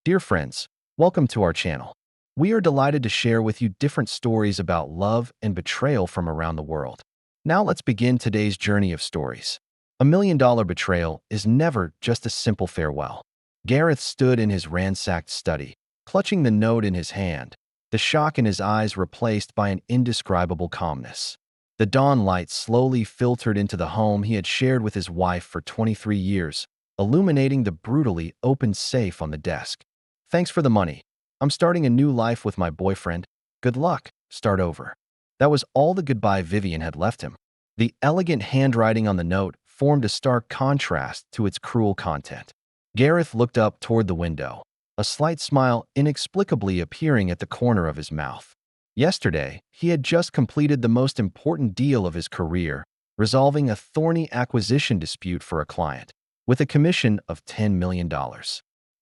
Dear friends, welcome to our channel. We are delighted to share with you different stories about love and betrayal from around the world. Now let's begin today's journey of stories. $1 million betrayal is never just a simple farewell. Gareth stood in his ransacked study, clutching the note in his hand, the shock in his eyes replaced by an indescribable calmness. The dawn light slowly filtered into the home he had shared with his wife for 23 years, illuminating the brutally opened safe on the desk. Thanks for the money. I'm starting a new life with my boyfriend. Good luck. Start over. That was all the goodbye Vivian had left him. The elegant handwriting on the note formed a stark contrast to its cruel content. Gareth looked up toward the window, a slight smile inexplicably appearing at the corner of his mouth. Yesterday, he had just completed the most important deal of his career, resolving a thorny acquisition dispute for a client, with a commission of $10 million.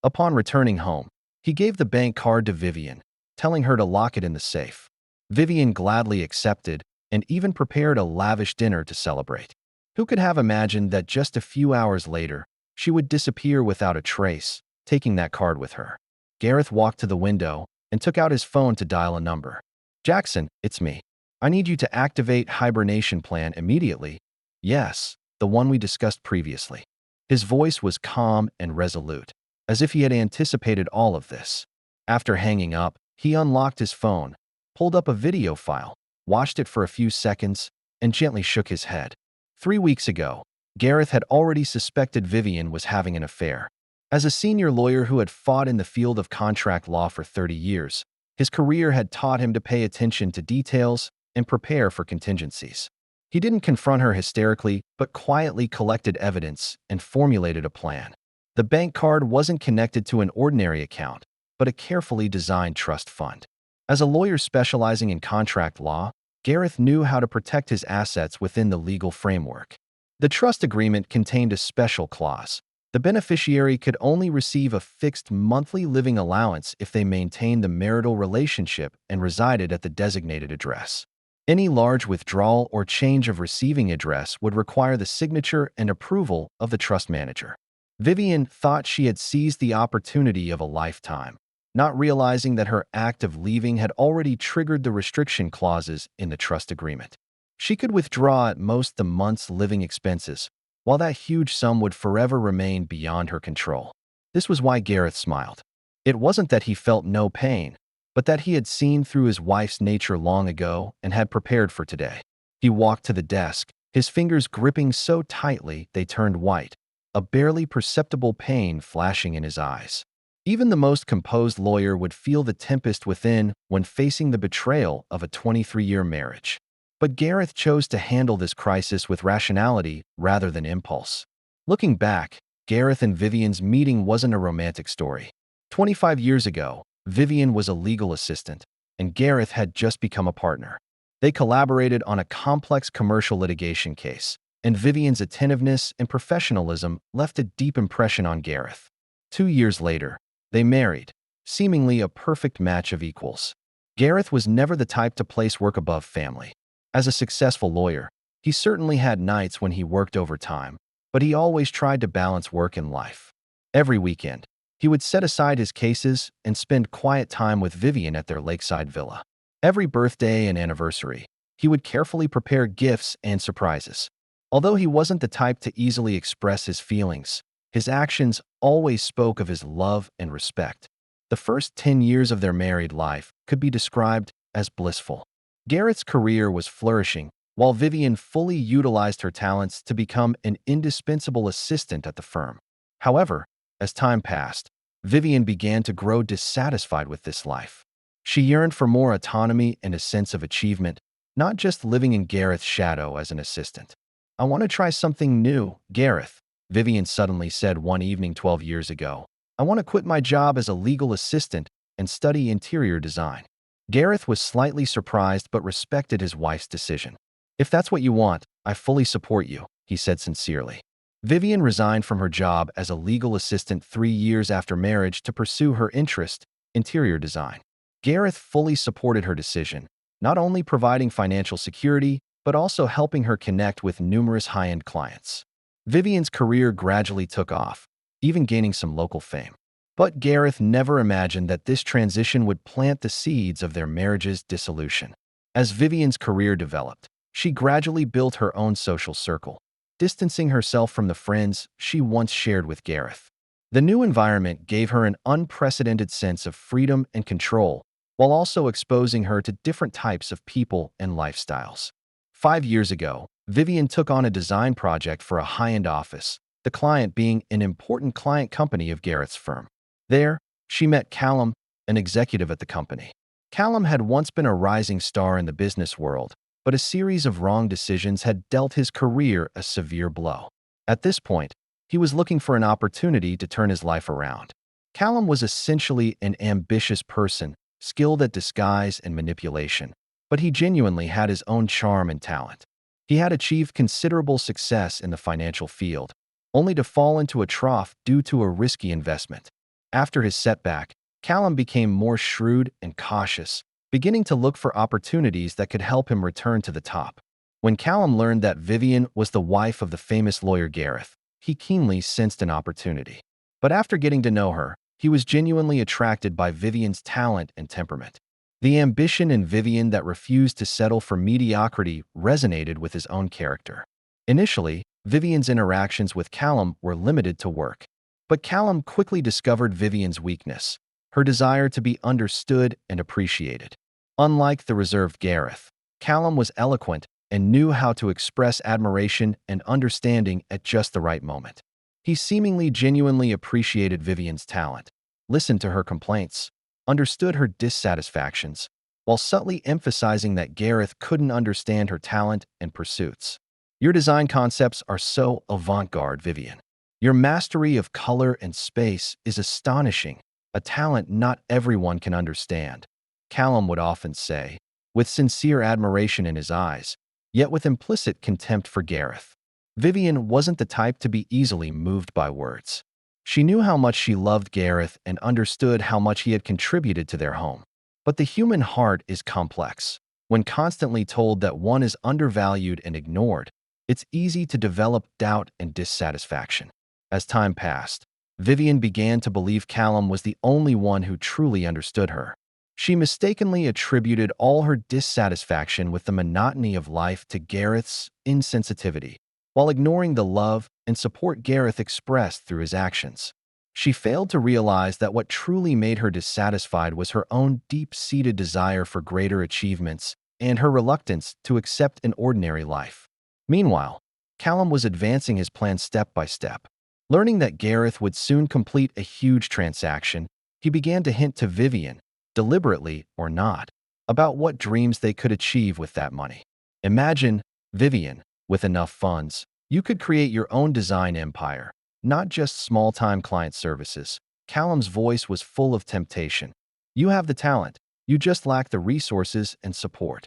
Upon returning home, he gave the bank card to Vivian, telling her to lock it in the safe. Vivian gladly accepted and even prepared a lavish dinner to celebrate. Who could have imagined that just a few hours later, she would disappear without a trace, taking that card with her? Gareth walked to the window and took out his phone to dial a number. "Jackson, it's me. I need you to activate hibernation plan immediately." "Yes, the one we discussed previously." His voice was calm and resolute, as if he had anticipated all of this. After hanging up, he unlocked his phone, pulled up a video file, watched it for a few seconds, and gently shook his head. 3 weeks ago, Gareth had already suspected Vivian was having an affair. As a senior lawyer who had fought in the field of contract law for 30 years, his career had taught him to pay attention to details and prepare for contingencies. He didn't confront her hysterically, but quietly collected evidence and formulated a plan. The bank card wasn't connected to an ordinary account, but a carefully designed trust fund. As a lawyer specializing in contract law, Gareth knew how to protect his assets within the legal framework. The trust agreement contained a special clause. The beneficiary could only receive a fixed monthly living allowance if they maintained the marital relationship and resided at the designated address. Any large withdrawal or change of receiving address would require the signature and approval of the trust manager. Vivian thought she had seized the opportunity of a lifetime, not realizing that her act of leaving had already triggered the restriction clauses in the trust agreement. She could withdraw at most the month's living expenses, while that huge sum would forever remain beyond her control. This was why Gareth smiled. It wasn't that he felt no pain, but that he had seen through his wife's nature long ago and had prepared for today. He walked to the desk, his fingers gripping so tightly they turned white, a barely perceptible pain flashing in his eyes. Even the most composed lawyer would feel the tempest within when facing the betrayal of a 23-year marriage. But Gareth chose to handle this crisis with rationality rather than impulse. Looking back, Gareth and Vivian's meeting wasn't a romantic story. 25 years ago, Vivian was a legal assistant, and Gareth had just become a partner. They collaborated on a complex commercial litigation case, and Vivian's attentiveness and professionalism left a deep impression on Gareth. 2 years later, they married, seemingly a perfect match of equals. Gareth was never the type to place work above family. As a successful lawyer, he certainly had nights when he worked overtime, but he always tried to balance work and life. Every weekend, he would set aside his cases and spend quiet time with Vivian at their lakeside villa. Every birthday and anniversary, he would carefully prepare gifts and surprises. Although he wasn't the type to easily express his feelings, his actions always spoke of his love and respect. The first 10 years of their married life could be described as blissful. Gareth's career was flourishing, while Vivian fully utilized her talents to become an indispensable assistant at the firm. However, as time passed, Vivian began to grow dissatisfied with this life. She yearned for more autonomy and a sense of achievement, not just living in Gareth's shadow as an assistant. "I want to try something new, Gareth," Vivian suddenly said one evening 12 years ago. "I want to quit my job as a legal assistant and study interior design." Gareth was slightly surprised but respected his wife's decision. "If that's what you want, I fully support you," he said sincerely. Vivian resigned from her job as a legal assistant 3 years after marriage to pursue her interest, interior design. Gareth fully supported her decision, not only providing financial security, but also helping her connect with numerous high-end clients. Vivian's career gradually took off, even gaining some local fame. But Gareth never imagined that this transition would plant the seeds of their marriage's dissolution. As Vivian's career developed, she gradually built her own social circle, distancing herself from the friends she once shared with Gareth. The new environment gave her an unprecedented sense of freedom and control, while also exposing her to different types of people and lifestyles. 5 years ago, Vivian took on a design project for a high-end office, the client being an important client company of Gareth's firm. There, she met Callum, an executive at the company. Callum had once been a rising star in the business world, but a series of wrong decisions had dealt his career a severe blow. At this point, he was looking for an opportunity to turn his life around. Callum was essentially an ambitious person, skilled at disguise and manipulation, but he genuinely had his own charm and talent. He had achieved considerable success in the financial field, only to fall into a trough due to a risky investment. After his setback, Callum became more shrewd and cautious, beginning to look for opportunities that could help him return to the top. When Callum learned that Vivian was the wife of the famous lawyer Gareth, he keenly sensed an opportunity. But after getting to know her, he was genuinely attracted by Vivian's talent and temperament. The ambition in Vivian that refused to settle for mediocrity resonated with his own character. Initially, Vivian's interactions with Callum were limited to work. But Callum quickly discovered Vivian's weakness, her desire to be understood and appreciated. Unlike the reserved Gareth, Callum was eloquent and knew how to express admiration and understanding at just the right moment. He seemingly genuinely appreciated Vivian's talent, listened to her complaints, understood her dissatisfactions, while subtly emphasizing that Gareth couldn't understand her talent and pursuits. Your design concepts are so avant-garde, Vivian. Your mastery of color and space is astonishing, a talent not everyone can understand, Callum would often say, with sincere admiration in his eyes, yet with implicit contempt for Gareth. Vivian wasn't the type to be easily moved by words. She knew how much she loved Gareth and understood how much he had contributed to their home. But the human heart is complex. When constantly told that one is undervalued and ignored, it's easy to develop doubt and dissatisfaction. As time passed, Vivian began to believe Callum was the only one who truly understood her. She mistakenly attributed all her dissatisfaction with the monotony of life to Gareth's insensitivity, while ignoring the love and support Gareth expressed through his actions. She failed to realize that what truly made her dissatisfied was her own deep-seated desire for greater achievements and her reluctance to accept an ordinary life. Meanwhile, Callum was advancing his plan step by step. Learning that Gareth would soon complete a huge transaction, he began to hint to Vivian, deliberately or not, about what dreams they could achieve with that money. Imagine, Vivian, with enough funds, you could create your own design empire, not just small-time client services. Callum's voice was full of temptation. You have the talent, you just lack the resources and support.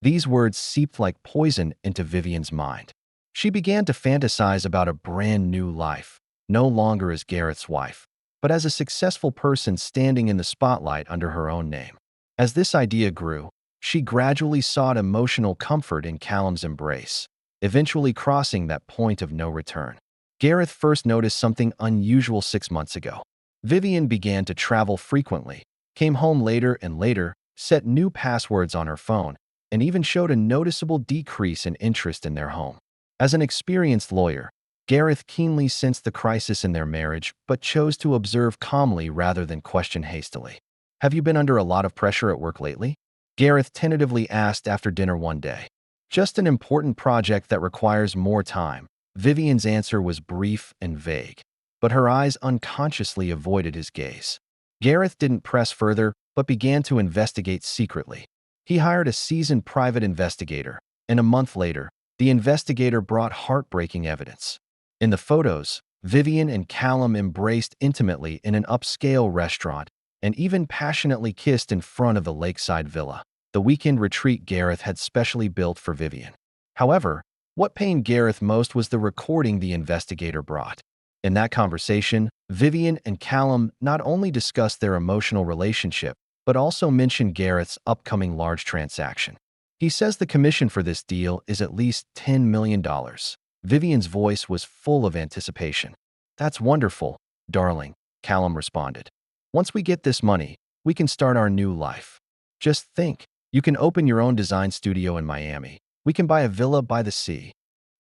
These words seeped like poison into Vivian's mind. She began to fantasize about a brand new life, no longer as Gareth's wife, but as a successful person standing in the spotlight under her own name. As this idea grew, she gradually sought emotional comfort in Callum's embrace, eventually crossing that point of no return. Gareth first noticed something unusual 6 months ago. Vivian began to travel frequently, came home later and later, set new passwords on her phone, and even showed a noticeable decrease in interest in their home. As an experienced lawyer, Gareth keenly sensed the crisis in their marriage, but chose to observe calmly rather than question hastily. Have you been under a lot of pressure at work lately? Gareth tentatively asked after dinner one day. Just an important project that requires more time. Vivian's answer was brief and vague, but her eyes unconsciously avoided his gaze. Gareth didn't press further, but began to investigate secretly. He hired a seasoned private investigator, and a month later, the investigator brought heartbreaking evidence. In the photos, Vivian and Callum embraced intimately in an upscale restaurant and even passionately kissed in front of the lakeside villa, the weekend retreat Gareth had specially built for Vivian. However, what pained Gareth most was the recording the investigator brought. In that conversation, Vivian and Callum not only discussed their emotional relationship, but also mentioned Gareth's upcoming large transaction. He says the commission for this deal is at least $10 million. Vivian's voice was full of anticipation. That's wonderful, darling. Callum responded. Once we get this money, we can start our new life. Just think, you can open your own design studio in Miami. We can buy a villa by the sea.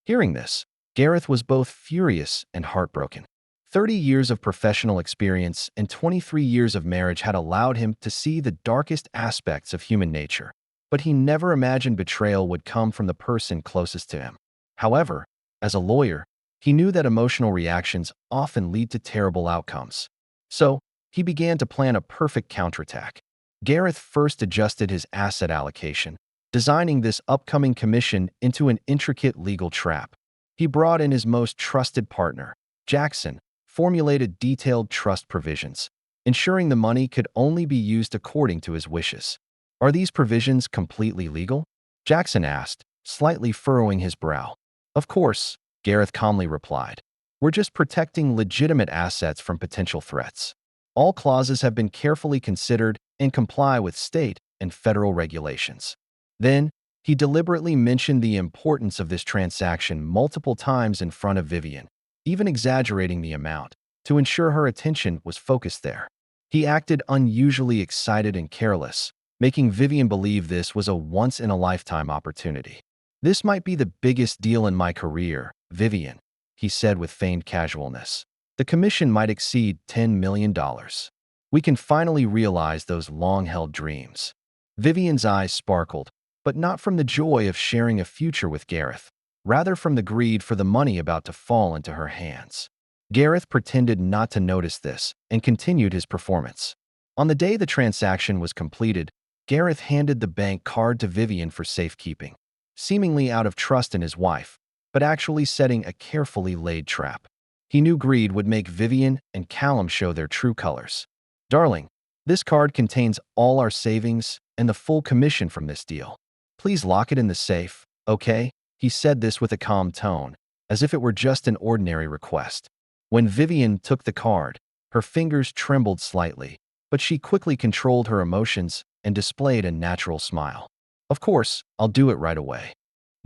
Hearing this, Gareth was both furious and heartbroken. 30 years of professional experience and 23 years of marriage had allowed him to see the darkest aspects of human nature, but he never imagined betrayal would come from the person closest to him. However, as a lawyer, he knew that emotional reactions often lead to terrible outcomes. So, he began to plan a perfect counterattack. Gareth first adjusted his asset allocation, designing this upcoming commission into an intricate legal trap. He brought in his most trusted partner, Jackson, formulated detailed trust provisions, ensuring the money could only be used according to his wishes. Are these provisions completely legal? Jackson asked, slightly furrowing his brow. Of course, Gareth calmly replied. We're just protecting legitimate assets from potential threats. All clauses have been carefully considered and comply with state and federal regulations. Then, he deliberately mentioned the importance of this transaction multiple times in front of Vivian, even exaggerating the amount, to ensure her attention was focused there. He acted unusually excited and careless, making Vivian believe this was a once-in-a-lifetime opportunity. This might be the biggest deal in my career, Vivian, he said with feigned casualness. The commission might exceed $10 million. We can finally realize those long-held dreams. Vivian's eyes sparkled, but not from the joy of sharing a future with Gareth, rather from the greed for the money about to fall into her hands. Gareth pretended not to notice this and continued his performance. On the day the transaction was completed, Gareth handed the bank card to Vivian for safekeeping, seemingly out of trust in his wife, but actually setting a carefully laid trap. He knew greed would make Vivian and Callum show their true colors. Darling, this card contains all our savings and the full commission from this deal. Please lock it in the safe, okay? He said this with a calm tone, as if it were just an ordinary request. When Vivian took the card, her fingers trembled slightly, but she quickly controlled her emotions and displayed a natural smile. Of course, I'll do it right away.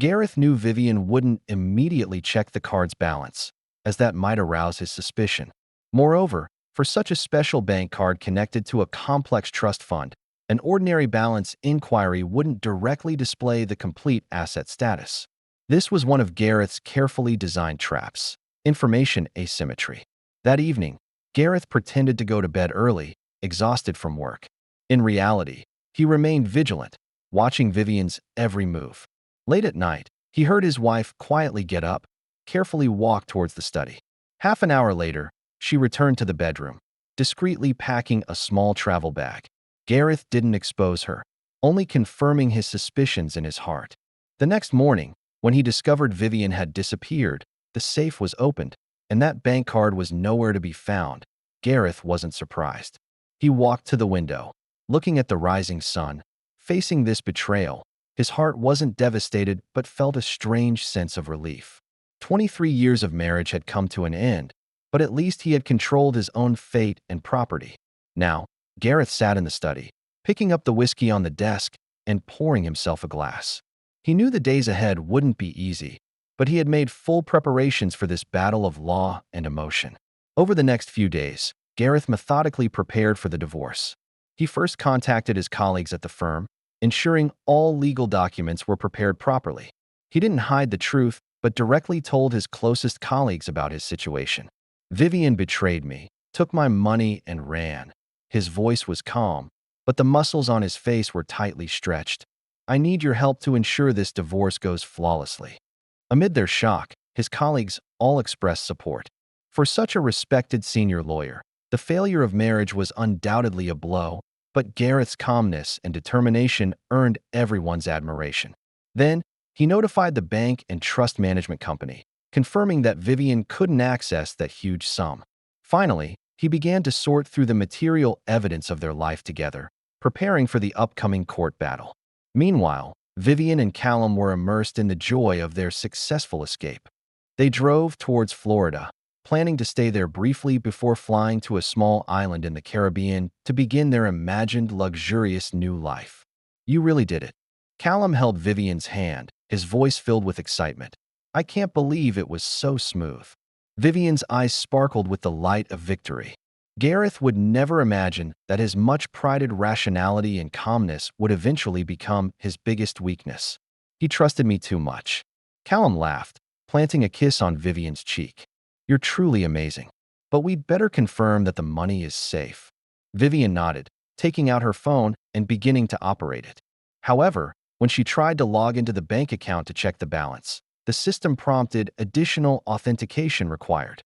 Gareth knew Vivian wouldn't immediately check the card's balance, as that might arouse his suspicion. Moreover, for such a special bank card connected to a complex trust fund, an ordinary balance inquiry wouldn't directly display the complete asset status. This was one of Gareth's carefully designed traps: information asymmetry. That evening, Gareth pretended to go to bed early, exhausted from work. In reality, he remained vigilant, watching Vivian's every move. Late at night, he heard his wife quietly get up, carefully walk towards the study. Half an hour later, she returned to the bedroom, discreetly packing a small travel bag. Gareth didn't expose her, only confirming his suspicions in his heart. The next morning, when he discovered Vivian had disappeared, the safe was opened, and that bank card was nowhere to be found. Gareth wasn't surprised. He walked to the window, looking at the rising sun. Facing this betrayal, his heart wasn't devastated but felt a strange sense of relief. 23 years of marriage had come to an end, but at least he had controlled his own fate and property. Now, Gareth sat in the study, picking up the whiskey on the desk and pouring himself a glass. He knew the days ahead wouldn't be easy, but he had made full preparations for this battle of law and emotion. Over the next few days, Gareth methodically prepared for the divorce. He first contacted his colleagues at the firm, ensuring all legal documents were prepared properly. He didn't hide the truth, but directly told his closest colleagues about his situation. Vivian betrayed me, took my money, and ran. His voice was calm, but the muscles on his face were tightly stretched. I need your help to ensure this divorce goes flawlessly. Amid their shock, his colleagues all expressed support. For such a respected senior lawyer, the failure of marriage was undoubtedly a blow, but Gareth's calmness and determination earned everyone's admiration. Then, he notified the bank and trust management company, confirming that Vivian couldn't access that huge sum. Finally, he began to sort through the material evidence of their life together, preparing for the upcoming court battle. Meanwhile, Vivian and Callum were immersed in the joy of their successful escape. They drove towards Florida, planning to stay there briefly before flying to a small island in the Caribbean to begin their imagined luxurious new life. You really did it. Callum held Vivian's hand, his voice filled with excitement. I can't believe it was so smooth. Vivian's eyes sparkled with the light of victory. Gareth would never imagine that his much-prided rationality and calmness would eventually become his biggest weakness. He trusted me too much. Callum laughed, planting a kiss on Vivian's cheek. You're truly amazing. But we'd better confirm that the money is safe. Vivian nodded, taking out her phone and beginning to operate it. However, when she tried to log into the bank account to check the balance, the system prompted additional authentication required.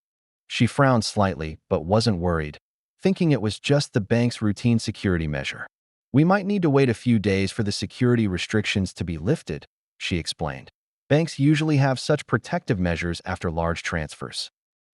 She frowned slightly, but wasn't worried, thinking it was just the bank's routine security measure. We might need to wait a few days for the security restrictions to be lifted, she explained. Banks usually have such protective measures after large transfers.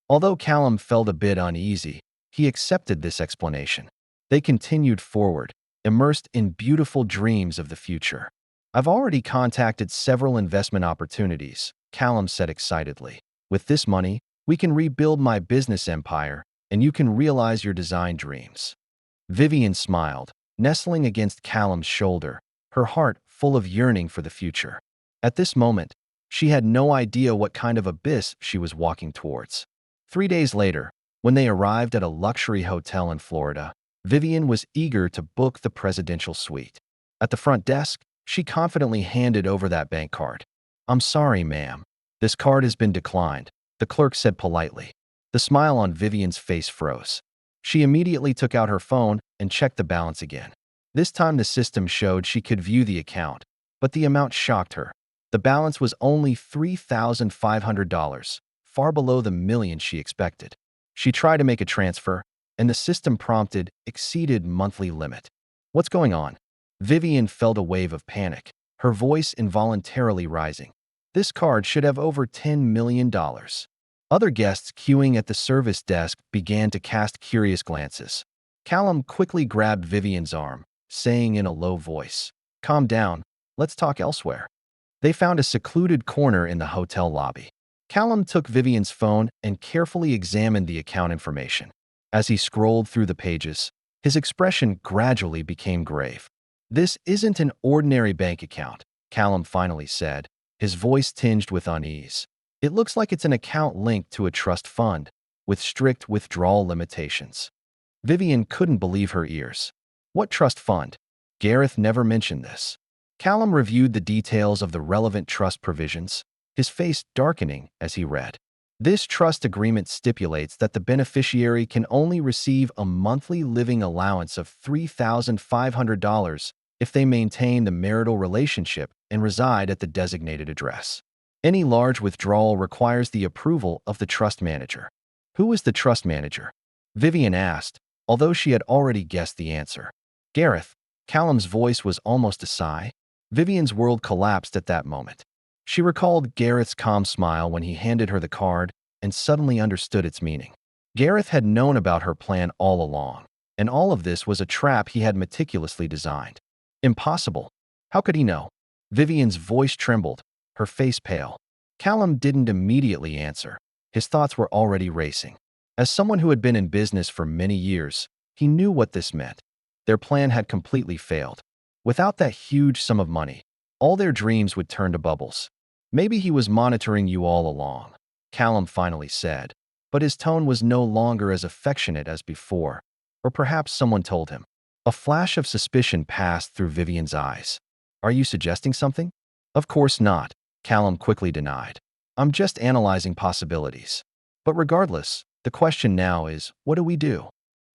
Although Callum felt a bit uneasy, he accepted this explanation. They continued forward, immersed in beautiful dreams of the future. I've already contacted several investment opportunities, Callum said excitedly. With this money, we can rebuild my business empire, and you can realize your design dreams. Vivian smiled, nestling against Callum's shoulder, her heart full of yearning for the future. At this moment, she had no idea what kind of abyss she was walking towards. 3 days later, when they arrived at a luxury hotel in Florida, Vivian was eager to book the presidential suite. At the front desk, she confidently handed over that bank card. I'm sorry, ma'am. This card has been declined, the clerk said politely. The smile on Vivian's face froze. She immediately took out her phone and checked the balance again. This time the system showed she could view the account, but the amount shocked her. The balance was only $3,500, far below the million she expected. She tried to make a transfer, and the system prompted exceeded monthly limit. What's going on? Vivian felt a wave of panic, her voice involuntarily rising. This card should have over $10 million. Other guests queuing at the service desk began to cast curious glances. Callum quickly grabbed Vivian's arm, saying in a low voice, "Calm down, let's talk elsewhere." They found a secluded corner in the hotel lobby. Callum took Vivian's phone and carefully examined the account information. As he scrolled through the pages, his expression gradually became grave. "This isn't an ordinary bank account," Callum finally said, his voice tinged with unease. "It looks like it's an account linked to a trust fund, with strict withdrawal limitations." Vivian couldn't believe her ears. What trust fund? Gareth never mentioned this. Callum reviewed the details of the relevant trust provisions, his face darkening as he read. This trust agreement stipulates that the beneficiary can only receive a monthly living allowance of $3,500 if they maintain the marital relationship and reside at the designated address. Any large withdrawal requires the approval of the trust manager. Who is the trust manager? Vivian asked, although she had already guessed the answer. Gareth. Callum's voice was almost a sigh. Vivian's world collapsed at that moment. She recalled Gareth's calm smile when he handed her the card and suddenly understood its meaning. Gareth had known about her plan all along, and all of this was a trap he had meticulously designed. Impossible. How could he know? Vivian's voice trembled, her face pale. Callum didn't immediately answer. His thoughts were already racing. As someone who had been in business for many years, he knew what this meant. Their plan had completely failed. Without that huge sum of money, all their dreams would turn to bubbles. Maybe he was monitoring you all along, Callum finally said, but his tone was no longer as affectionate as before. Or perhaps someone told him. A flash of suspicion passed through Vivian's eyes. Are you suggesting something? Of course not, Callum quickly denied. I'm just analyzing possibilities. But regardless, the question now is, what do we do?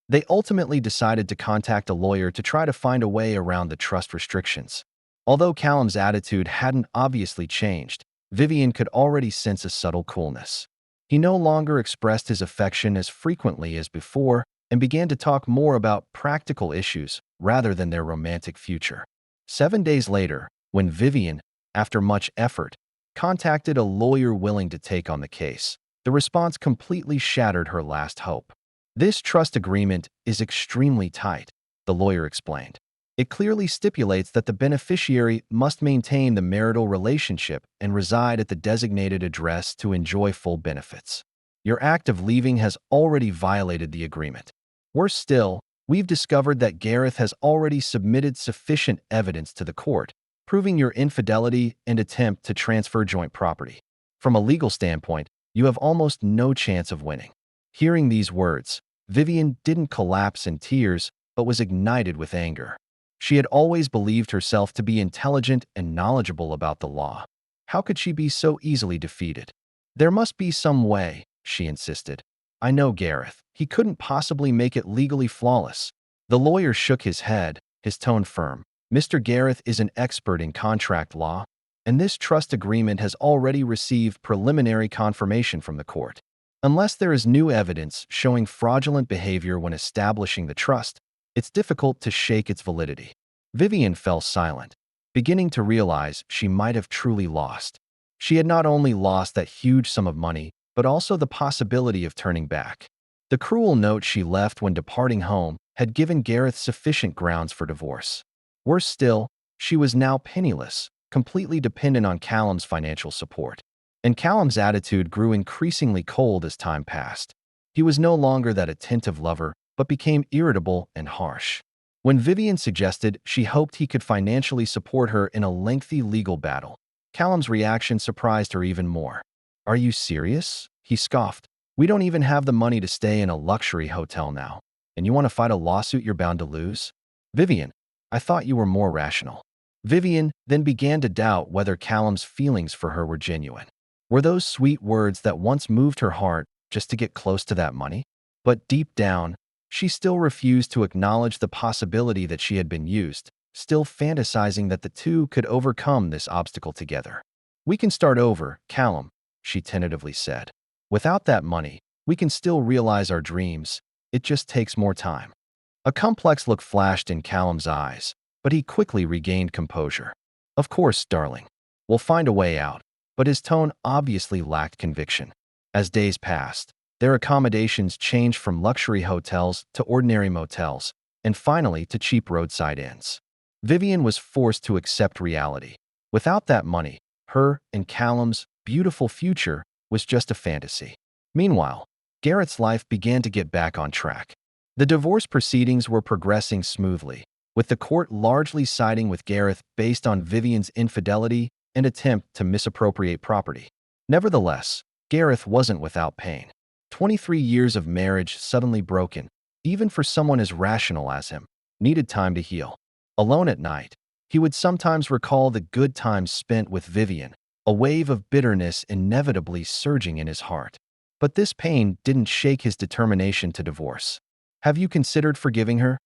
They ultimately decided to contact a lawyer to try to find a way around the trust restrictions. Although Callum's attitude hadn't obviously changed, Vivian could already sense a subtle coolness. He no longer expressed his affection as frequently as before and began to talk more about practical issues rather than their romantic future. 7 days later, when Vivian, after much effort, contacted a lawyer willing to take on the case, the response completely shattered her last hope. This trust agreement is extremely tight, the lawyer explained. It clearly stipulates that the beneficiary must maintain the marital relationship and reside at the designated address to enjoy full benefits. Your act of leaving has already violated the agreement. Worse still, we've discovered that Gareth has already submitted sufficient evidence to the court, proving your infidelity and attempt to transfer joint property. From a legal standpoint, you have almost no chance of winning. Hearing these words, Vivian didn't collapse in tears, but was ignited with anger. She had always believed herself to be intelligent and knowledgeable about the law. How could she be so easily defeated? There must be some way, she insisted. I know Gareth. He couldn't possibly make it legally flawless. The lawyer shook his head, his tone firm. Mr. Gareth is an expert in contract law, and this trust agreement has already received preliminary confirmation from the court. Unless there is new evidence showing fraudulent behavior when establishing the trust, it's difficult to shake its validity. Vivian fell silent, beginning to realize she might have truly lost. She had not only lost that huge sum of money, but also the possibility of turning back. The cruel note she left when departing home had given Gareth sufficient grounds for divorce. Worse still, she was now penniless, completely dependent on Callum's financial support. And Callum's attitude grew increasingly cold as time passed. He was no longer that attentive lover, but became irritable and harsh. When Vivian suggested she hoped he could financially support her in a lengthy legal battle, Callum's reaction surprised her even more. Are you serious? He scoffed. We don't even have the money to stay in a luxury hotel now. And you want to fight a lawsuit you're bound to lose? Vivian, I thought you were more rational. Vivian then began to doubt whether Callum's feelings for her were genuine. Were those sweet words that once moved her heart just to get close to that money? But deep down, she still refused to acknowledge the possibility that she had been used, still fantasizing that the two could overcome this obstacle together. We can start over, Callum, she tentatively said. Without that money, we can still realize our dreams. It just takes more time. A complex look flashed in Callum's eyes, but he quickly regained composure. Of course, darling. We'll find a way out. But his tone obviously lacked conviction. As days passed, their accommodations changed from luxury hotels to ordinary motels, and finally to cheap roadside inns. Vivian was forced to accept reality. Without that money, her and Callum's beautiful future was just a fantasy. Meanwhile, Gareth's life began to get back on track. The divorce proceedings were progressing smoothly, with the court largely siding with Gareth based on Vivian's infidelity and attempt to misappropriate property. Nevertheless, Gareth wasn't without pain. 23 years of marriage suddenly broken, even for someone as rational as him, needed time to heal. Alone at night, he would sometimes recall the good times spent with Vivian, a wave of bitterness inevitably surging in his heart. But this pain didn't shake his determination to divorce. Have you considered forgiving her?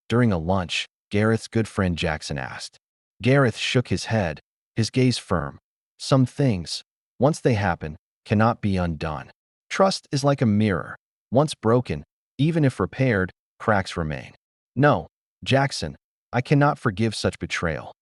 During a lunch, Gareth's good friend Jackson asked. Gareth shook his head, his gaze firm. Some things, once they happen, cannot be undone. Trust is like a mirror. Once broken, even if repaired, cracks remain. No, Jackson, I cannot forgive such betrayal.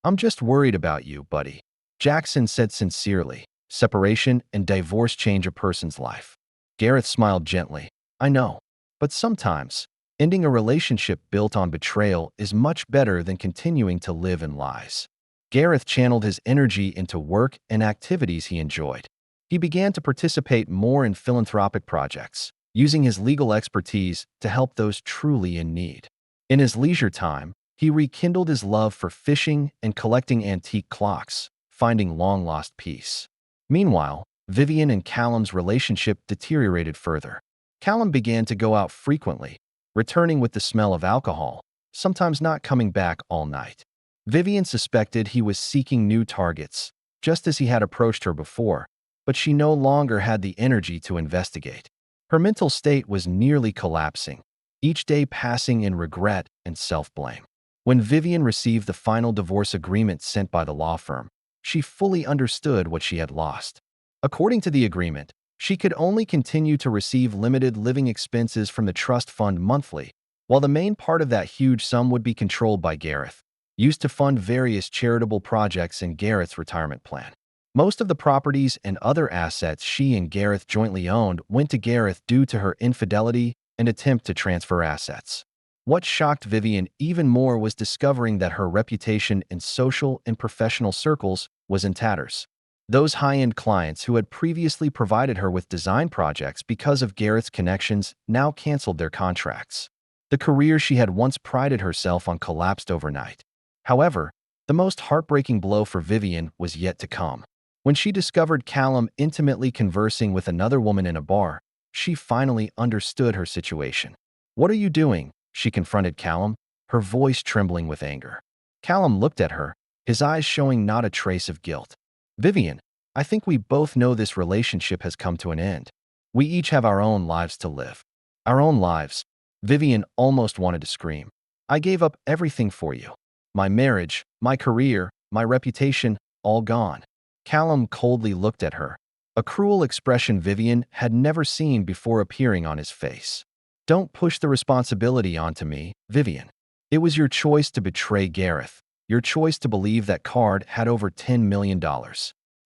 I'm just worried about you, buddy. Jackson said sincerely. Separation and divorce change a person's life. Gareth smiled gently. I know. But sometimes, ending a relationship built on betrayal is much better than continuing to live in lies. Gareth channeled his energy into work and activities he enjoyed. He began to participate more in philanthropic projects, using his legal expertise to help those truly in need. In his leisure time, he rekindled his love for fishing and collecting antique clocks, finding long-lost peace. Meanwhile, Vivian and Callum's relationship deteriorated further. Callum began to go out frequently, returning with the smell of alcohol, sometimes not coming back all night. Vivian suspected he was seeking new targets, just as he had approached her before, but she no longer had the energy to investigate. Her mental state was nearly collapsing, each day passing in regret and self-blame. When Vivian received the final divorce agreement sent by the law firm, she fully understood what she had lost. According to the agreement, she could only continue to receive limited living expenses from the trust fund monthly, while the main part of that huge sum would be controlled by Gareth, used to fund various charitable projects in Gareth's retirement plan. Most of the properties and other assets she and Gareth jointly owned went to Gareth due to her infidelity and attempt to transfer assets. What shocked Vivian even more was discovering that her reputation in social and professional circles was in tatters. Those high-end clients who had previously provided her with design projects because of Gareth's connections now canceled their contracts. The career she had once prided herself on collapsed overnight. However, the most heartbreaking blow for Vivian was yet to come. When she discovered Callum intimately conversing with another woman in a bar, She finally understood her situation. "What are you doing?" she confronted Callum, her voice trembling with anger. Callum looked at her, his eyes showing not a trace of guilt. "Vivian, I think we both know this relationship has come to an end. We each have our own lives to live." "Our own lives?" Vivian almost wanted to scream. "I gave up everything for you. My marriage, my career, my reputation, all gone." Callum coldly looked at her, a cruel expression Vivian had never seen before appearing on his face. "Don't push the responsibility onto me, Vivian. It was your choice to betray Gareth, your choice to believe that card had over $10 million.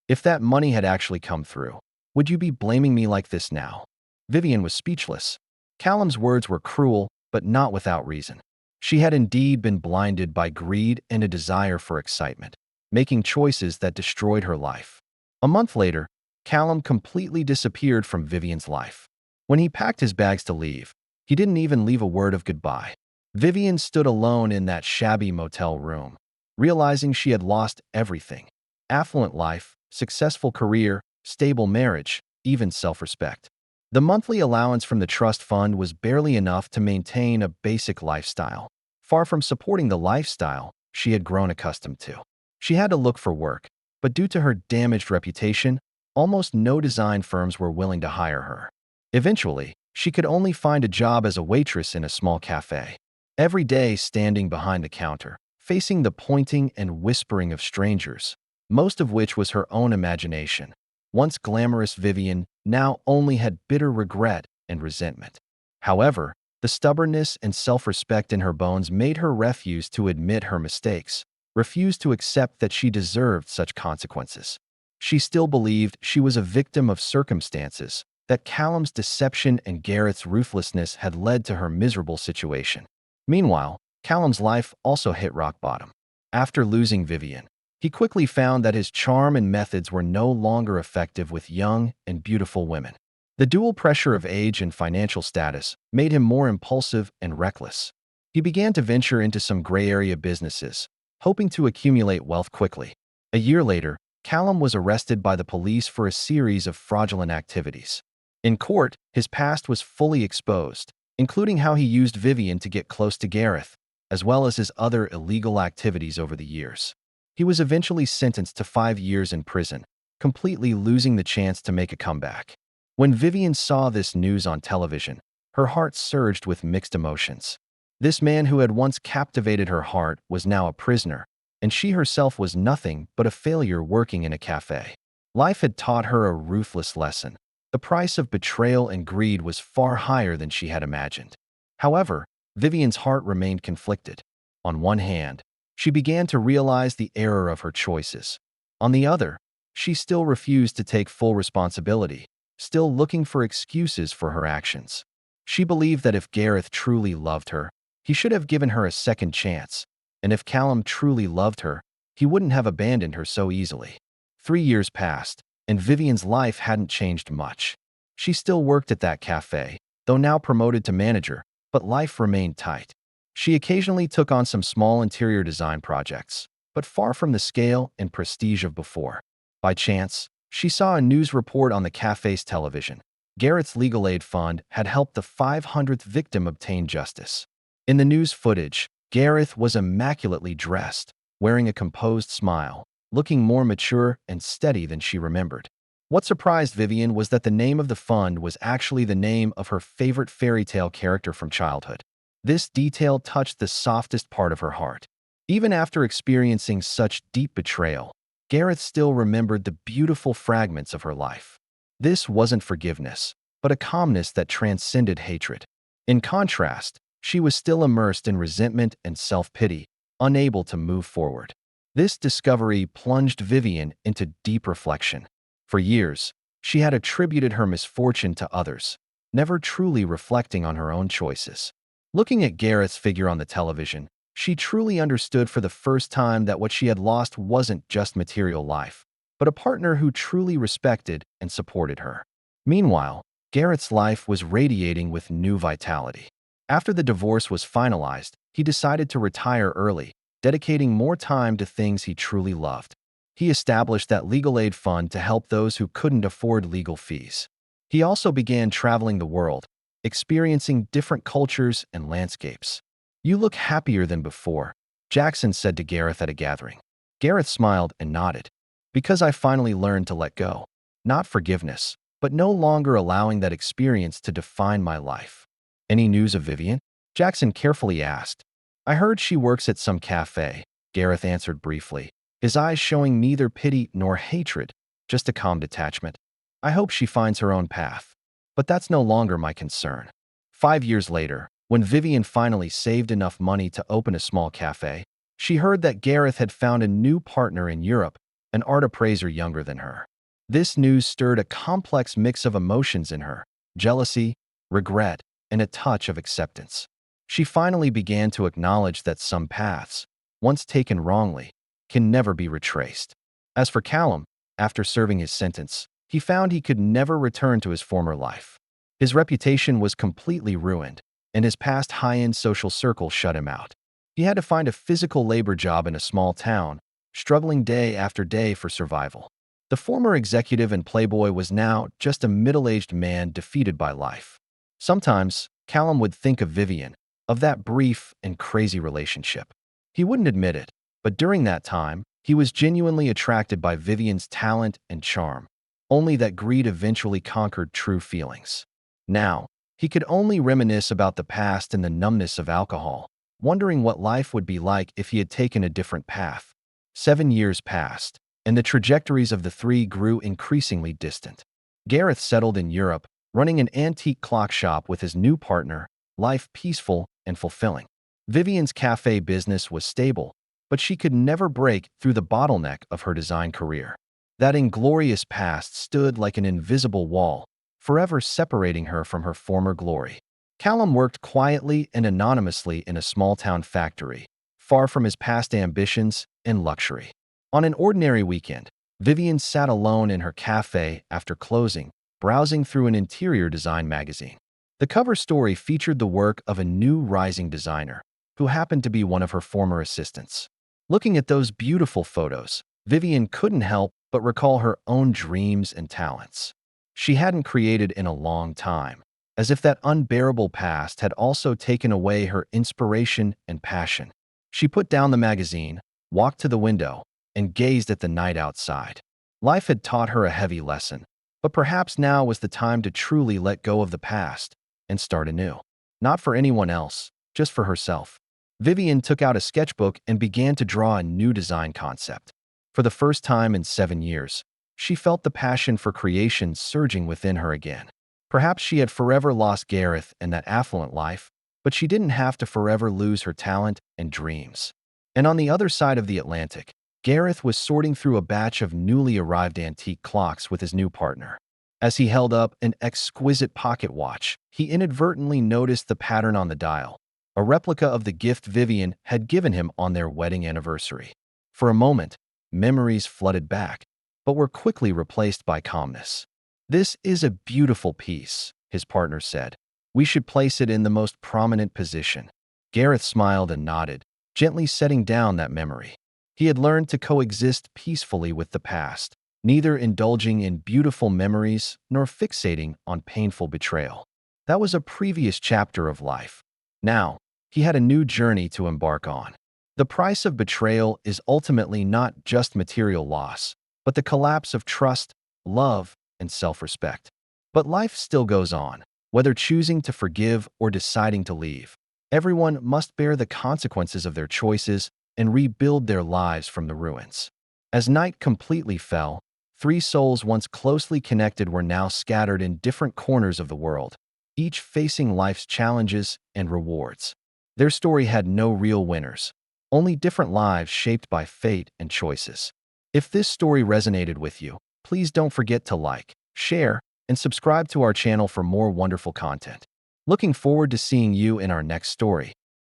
If that money had actually come through, would you be blaming me like this now?" Vivian was speechless. Callum's words were cruel, but not without reason. She had indeed been blinded by greed and a desire for excitement, making choices that destroyed her life. A month later, Callum completely disappeared from Vivian's life. When he packed his bags to leave, he didn't even leave a word of goodbye. Vivian stood alone in that shabby motel room, realizing she had lost everything: affluent life, successful career, stable marriage, even self-respect. The monthly allowance from the trust fund was barely enough to maintain a basic lifestyle, far from supporting the lifestyle she had grown accustomed to. She had to look for work, but due to her damaged reputation, almost no design firms were willing to hire her. Eventually, she could only find a job as a waitress in a small cafe. Every day standing behind the counter, facing the pointing and whispering of strangers, most of which was her own imagination. Once glamorous Vivian now only had bitter regret and resentment. However, the stubbornness and self-respect in her bones made her refuse to admit her mistakes, refuse to accept that she deserved such consequences. She still believed she was a victim of circumstances, that Callum's deception and Gareth's ruthlessness had led to her miserable situation. Meanwhile, Callum's life also hit rock bottom. After losing Vivian, he quickly found that his charm and methods were no longer effective with young and beautiful women. The dual pressure of age and financial status made him more impulsive and reckless. He began to venture into some gray area businesses, hoping to accumulate wealth quickly. A year later, Callum was arrested by the police for a series of fraudulent activities. In court, his past was fully exposed, including how he used Vivian to get close to Gareth, as well as his other illegal activities over the years. He was eventually sentenced to 5 years in prison, completely losing the chance to make a comeback. When Vivian saw this news on television, her heart surged with mixed emotions. This man who had once captivated her heart was now a prisoner, and she herself was nothing but a failure working in a cafe. Life had taught her a ruthless lesson. The price of betrayal and greed was far higher than she had imagined. However, Vivian's heart remained conflicted. On one hand, she began to realize the error of her choices. On the other, she still refused to take full responsibility, still looking for excuses for her actions. She believed that if Gareth truly loved her, he should have given her a second chance, and if Callum truly loved her, he wouldn't have abandoned her so easily. 3 years passed, and Vivian's life hadn't changed much. She still worked at that cafe, though now promoted to manager, but life remained tight. She occasionally took on some small interior design projects, but far from the scale and prestige of before. By chance, she saw a news report on the cafe's television. Garrett's legal aid fund had helped the 500th victim obtain justice. In the news footage, Gareth was immaculately dressed, wearing a composed smile, looking more mature and steady than she remembered. What surprised Vivian was that the name of the fund was actually the name of her favorite fairy tale character from childhood. This detail touched the softest part of her heart. Even after experiencing such deep betrayal, Gareth still remembered the beautiful fragments of her life. This wasn't forgiveness, but a calmness that transcended hatred. In contrast, she was still immersed in resentment and self-pity, unable to move forward. This discovery plunged Vivian into deep reflection. For years, she had attributed her misfortune to others, never truly reflecting on her own choices. Looking at Gareth's figure on the television, she truly understood for the first time that what she had lost wasn't just material life, but a partner who truly respected and supported her. Meanwhile, Gareth's life was radiating with new vitality. After the divorce was finalized, he decided to retire early, dedicating more time to things he truly loved. He established that legal aid fund to help those who couldn't afford legal fees. He also began traveling the world, experiencing different cultures and landscapes. "You look happier than before," Jackson said to Gareth at a gathering. Gareth smiled and nodded. "Because I finally learned to let go. Not forgiveness, but no longer allowing that experience to define my life." "Any news of Vivian?" Jackson carefully asked. "I heard she works at some cafe," Gareth answered briefly, his eyes showing neither pity nor hatred, just a calm detachment. "I hope she finds her own path. But that's no longer my concern." 5 years later, when Vivian finally saved enough money to open a small cafe, she heard that Gareth had found a new partner in Europe, an art appraiser younger than her. This news stirred a complex mix of emotions in her: jealousy, regret, and a touch of acceptance. She finally began to acknowledge that some paths, once taken wrongly, can never be retraced. As for Callum, after serving his sentence, he found he could never return to his former life. His reputation was completely ruined, and his past high-end social circle shut him out. He had to find a physical labor job in a small town, struggling day after day for survival. The former executive and playboy was now just a middle-aged man defeated by life. Sometimes, Callum would think of Vivian, of that brief and crazy relationship. He wouldn't admit it, but during that time, he was genuinely attracted by Vivian's talent and charm. Only that greed eventually conquered true feelings. Now, he could only reminisce about the past and the numbness of alcohol, wondering what life would be like if he had taken a different path. 7 years passed, and the trajectories of the three grew increasingly distant. Gareth settled in Europe, running an antique clock shop with his new partner, life peaceful and fulfilling. Vivian's cafe business was stable, but she could never break through the bottleneck of her design career. That inglorious past stood like an invisible wall, forever separating her from her former glory. Callum worked quietly and anonymously in a small-town factory, far from his past ambitions and luxury. On an ordinary weekend, Vivian sat alone in her cafe after closing, browsing through an interior design magazine. The cover story featured the work of a new rising designer, who happened to be one of her former assistants. Looking at those beautiful photos, Vivian couldn't help but recall her own dreams and talents. She hadn't created in a long time, as if that unbearable past had also taken away her inspiration and passion. She put down the magazine, walked to the window, and gazed at the night outside. Life had taught her a heavy lesson, but perhaps now was the time to truly let go of the past and start anew. Not for anyone else, just for herself. Vivian took out a sketchbook and began to draw a new design concept. For the first time in 7 years, she felt the passion for creation surging within her again. Perhaps she had forever lost Gareth and that affluent life, but she didn't have to forever lose her talent and dreams. And on the other side of the Atlantic, Gareth was sorting through a batch of newly arrived antique clocks with his new partner. As he held up an exquisite pocket watch, he inadvertently noticed the pattern on the dial, a replica of the gift Vivian had given him on their wedding anniversary. For a moment, memories flooded back, but were quickly replaced by calmness. "This is a beautiful piece," his partner said. "We should place it in the most prominent position." Gareth smiled and nodded, gently setting down that memory. He had learned to coexist peacefully with the past, neither indulging in beautiful memories nor fixating on painful betrayal. That was a previous chapter of life. Now, he had a new journey to embark on. The price of betrayal is ultimately not just material loss, but the collapse of trust, love, and self-respect. But life still goes on, whether choosing to forgive or deciding to leave. Everyone must bear the consequences of their choices and rebuild their lives from the ruins. As night completely fell, three souls once closely connected were now scattered in different corners of the world, each facing life's challenges and rewards. Their story had no real winners, only different lives shaped by fate and choices. If this story resonated with you, please don't forget to like, share, and subscribe to our channel for more wonderful content. Looking forward to seeing you in our next story.